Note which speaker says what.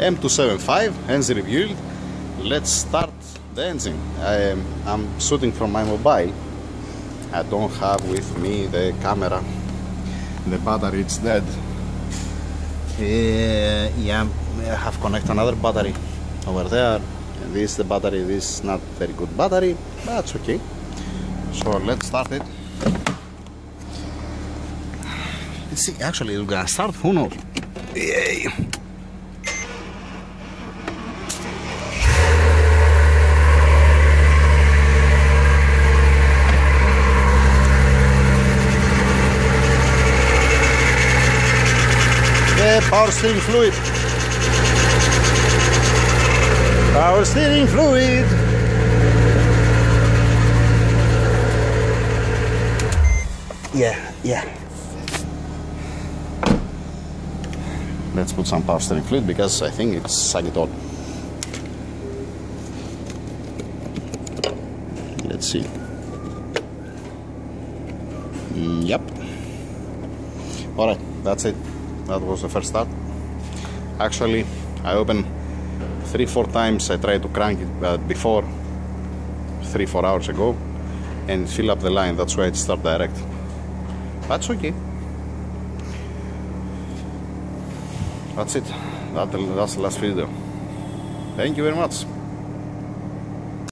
Speaker 1: M275 engine rebuild. Let's start the engine. I'm shooting from my mobile. I don't have with me the camera. The battery is dead. Yeah, I have connected another battery over there. And this is the battery. This is not very good battery, but it's okay. So let's start it. Let's see, actually it's gonna start, who knows? Yay! Power steering fluid. Power steering fluid. Yeah. Let's put some power steering fluid because I think it's sucked it all. Let's see. Yep. Alright, that's it. That was the first start. Actually, I opened 3-4 times. I tried to crank it before 3-4 hours ago and fill up the line. That's why it started direct. That's okay. That's it. That's the last video. Thank you very much.